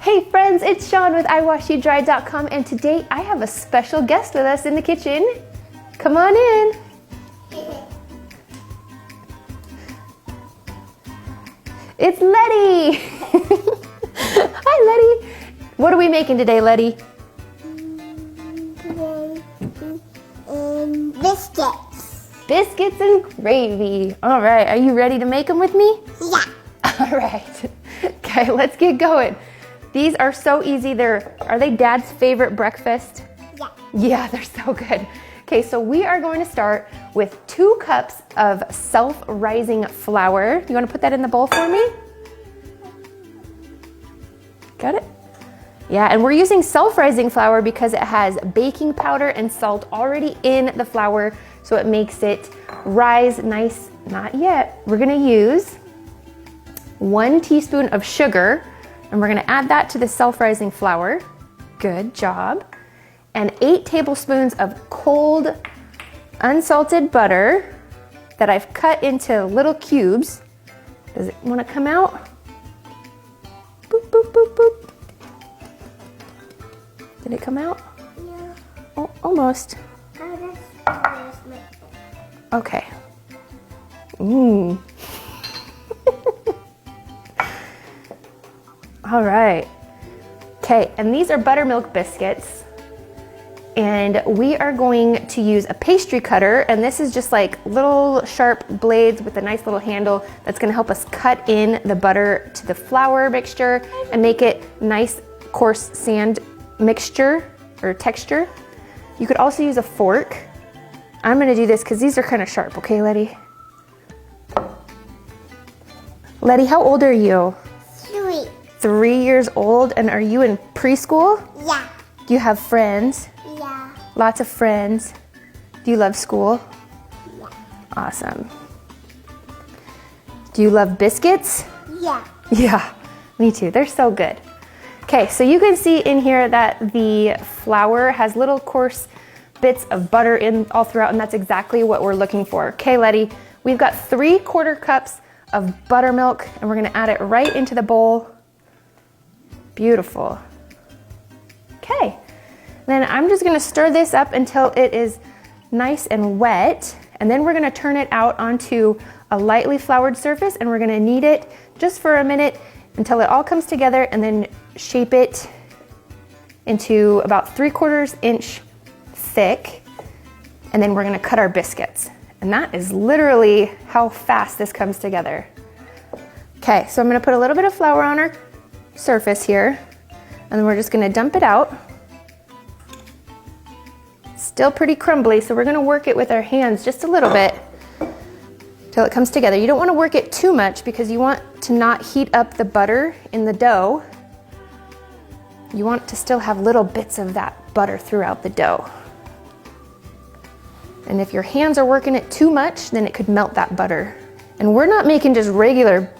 Hey friends, it's Sean with iwashyouDry.com, and today I have a special guest with us in the kitchen. Come on in. It's Letty. Hi Letty. What are we making today, Letty? Biscuits. Biscuits and gravy. All right, are you ready to make them with me? Yeah. All right. Okay, let's get going. These are so easy. Are they Dad's favorite breakfast? Yeah. Yeah, they're so good. Okay, so we are going to start with 2 cups of self-rising flour. You want to put that in the bowl for me? Got it? Yeah, and we're using self-rising flour because it has baking powder and salt already in the flour, so it makes it rise nice. Not yet. We're gonna use 1 teaspoon of sugar, and we're gonna add that to the self-rising flour. Good job. And 8 tablespoons of cold, unsalted butter that I've cut into little cubes. Does it wanna come out? Boop, boop, boop, boop. Did it come out? Yeah. Oh, almost. Oh, Okay. Mmm. All right. Okay, and these are buttermilk biscuits. And we are going to use a pastry cutter, and this is just like little sharp blades with a nice little handle that's gonna help us cut in the butter to the flour mixture and make it nice, coarse sand mixture or texture. You could also use a fork. I'm gonna do this because these are kind of sharp, okay, Letty? Letty, how old are you? 3. 3 years old, and are you in preschool? Yeah. Do you have friends? Yeah. Lots of friends. Do you love school? Yeah. Awesome. Do you love biscuits? Yeah. Yeah, me too. They're so good. Okay, so you can see in here that the flour has little coarse bits of butter in all throughout, and that's exactly what we're looking for. Okay, Letty, we've got 3/4 cups of buttermilk, and we're gonna add it right into the bowl. Beautiful. Okay, then I'm just gonna stir this up until it is nice and wet, and then we're gonna turn it out onto a lightly floured surface, and we're gonna knead it just for a minute until it all comes together, and then shape it into about 3/4 inch thick, and then we're gonna cut our biscuits. And that is literally how fast this comes together. Okay, so I'm gonna put a little bit of flour on our surface here, and then we're just gonna dump it out. Still pretty crumbly, so we're gonna work it with our hands just a little bit till it comes together. You don't wanna work it too much because you want to not heat up the butter in the dough. You want to still have little bits of that butter throughout the dough. And if your hands are working it too much, then it could melt that butter. And we're not making just regular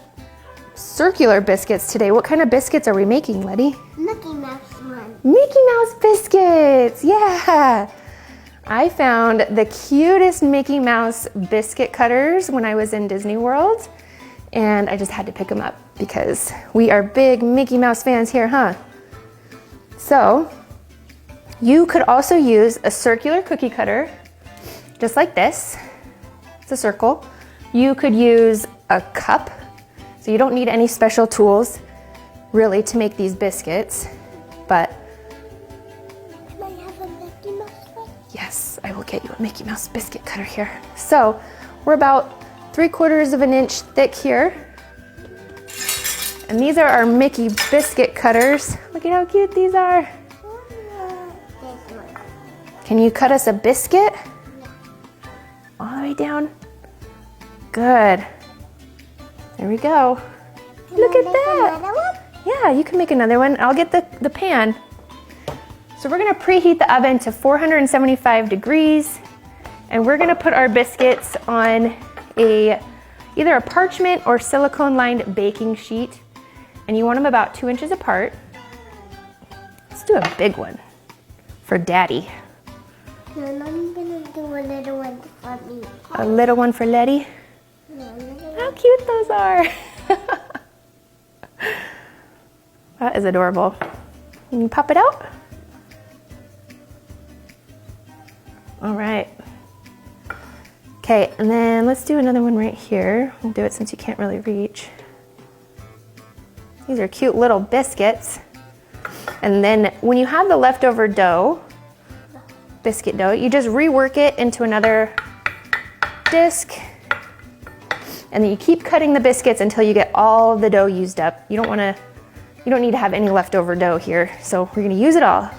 circular biscuits today. What kind of biscuits are we making, Letty? Mickey Mouse one. Mickey Mouse biscuits, yeah. I found the cutest Mickey Mouse biscuit cutters when I was in Disney World, and I just had to pick them up because we are big Mickey Mouse fans here, huh? So, you could also use a circular cookie cutter, just like this. It's a circle. You could use a cup, so you don't need any special tools really to make these biscuits, but Can I have a Mickey Mouse one? yes, I will get you a Mickey Mouse biscuit cutter here. So, we're about 3/4 of an inch thick here. And these are our Mickey biscuit cutters. Look at how cute these are. This one. Can you cut us a biscuit? All the way down. Good. There we go. Look at that. Another one? Yeah, you can make another one. I'll get the pan. So we're gonna preheat the oven to 475 degrees, and we're gonna put our biscuits on either a parchment or silicone lined baking sheet, and you want them about 2 inches apart. Let's do a big one for Daddy. No, I'm gonna do a little one for me. A little one for Letty. No, a little How cute those are. That is adorable. Can you pop it out? All right. Okay, and then let's do another one right here. We'll do it since you can't really reach. These are cute little biscuits. And then when you have the leftover dough, biscuit dough, you just rework it into another disc. And then you keep cutting the biscuits until you get all the dough used up. You don't need to have any leftover dough here. So we're gonna use it all.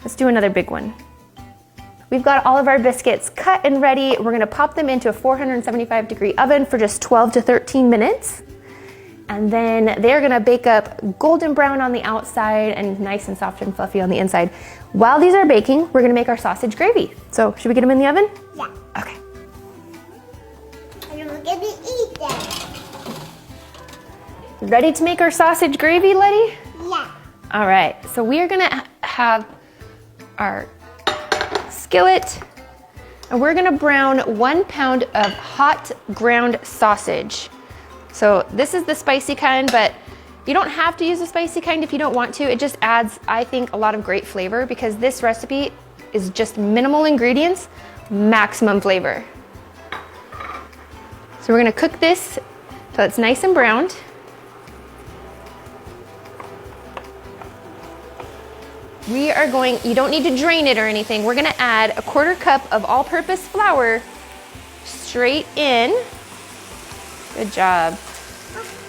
Let's do another big one. We've got all of our biscuits cut and ready. We're gonna pop them into a 475-degree oven for just 12 to 13 minutes. And then they're gonna bake up golden brown on the outside and nice and soft and fluffy on the inside. While these are baking, we're gonna make our sausage gravy. So should we get them in the oven? Yeah. Okay. And we're gonna eat them. Ready to make our sausage gravy, Letty? Yeah. All right, so we are gonna have our skillet, and we're gonna brown 1 pound of hot ground sausage. So this is the spicy kind, but you don't have to use the spicy kind if you don't want to. It just adds, I think, a lot of great flavor because this recipe is just minimal ingredients, maximum flavor. So we're gonna cook this till it's nice and browned. We are going, you don't need to drain it or anything. We're gonna add a 1/4 cup of all-purpose flour straight in. Good job.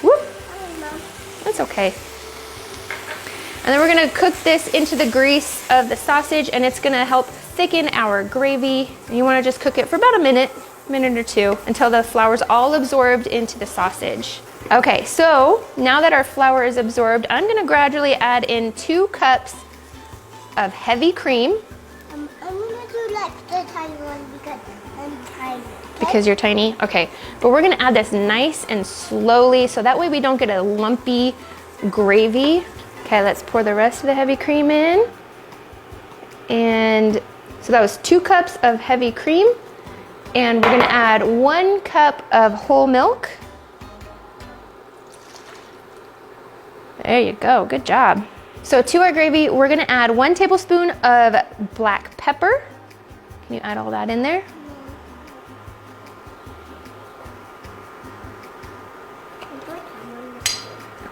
Whoop. That's okay. And then we're gonna cook this into the grease of the sausage, and it's gonna help thicken our gravy. And you wanna just cook it for about a minute or two, until the flour's all absorbed into the sausage. Okay, so now that our flour is absorbed, I'm gonna gradually add in 2 cups of heavy cream. I'm gonna do like the tiny one because I'm tiny. Because you're tiny? Okay, but we're gonna add this nice and slowly so that way we don't get a lumpy gravy. Okay, let's pour the rest of the heavy cream in. And so that was 2 cups of heavy cream. And we're gonna add 1 cup of whole milk. There you go, good job. So to our gravy, we're gonna add 1 tablespoon of black pepper. Can you add all that in there?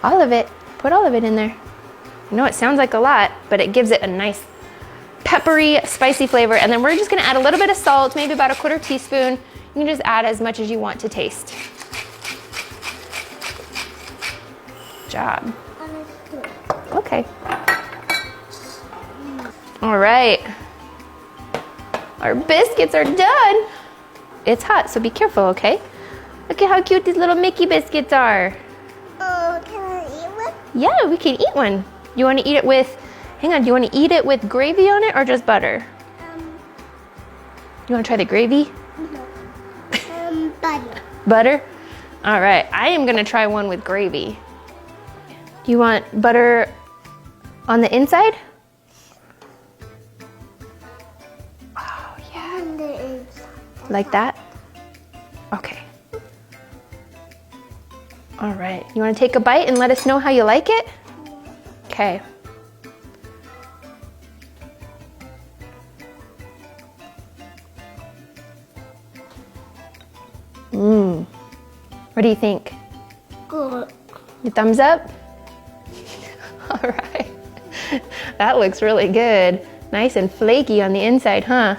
All of it, put all of it in there. I know it sounds like a lot, but it gives it a nice peppery, spicy flavor. And then we're just gonna add a little bit of salt, maybe about a 1/4 teaspoon. You can just add as much as you want to taste. Good job. Okay. All right. Our biscuits are done. It's hot, so be careful, okay? Look at how cute these little Mickey biscuits are. Oh, can I eat one? Yeah, we can eat one. You want to eat it with, hang on, do you want to eat it with gravy on it or just butter? You want to try the gravy? No. Butter. Butter? All right, I am gonna try one with gravy. Do you want butter on the inside? Oh, yeah. On the inside. Like that? Okay. All right, you wanna take a bite and let us know how you like it? Okay. What do you think? Good. Your thumbs up? All right. That looks really good. Nice and flaky on the inside, huh?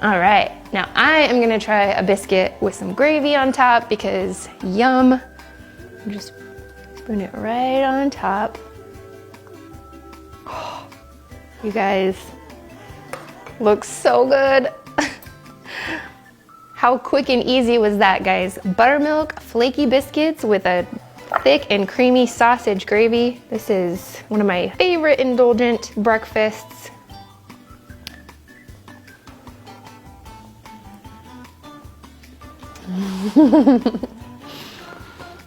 All right, now I am gonna try a biscuit with some gravy on top because yum. Just spoon it right on top. Oh, you guys, looks so good. How quick and easy was that, guys? Buttermilk flaky biscuits with a thick and creamy sausage gravy. This is one of my favorite indulgent breakfasts.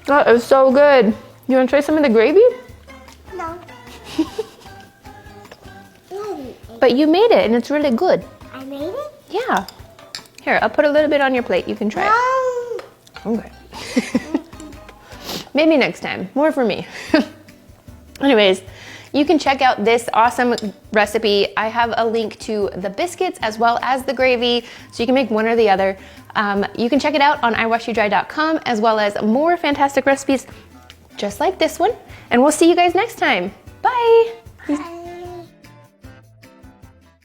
That is so good. You want to try some of the gravy? No. But you made it and it's really good. I made it? Yeah. Here, I'll put a little bit on your plate. You can try it. Okay. Maybe next time. More for me. Anyways, you can check out this awesome recipe. I have a link to the biscuits as well as the gravy, so you can make one or the other. You can check it out on iwashyouDry.com, as well as more fantastic recipes just like this one. And we'll see you guys next time. Bye. Bye.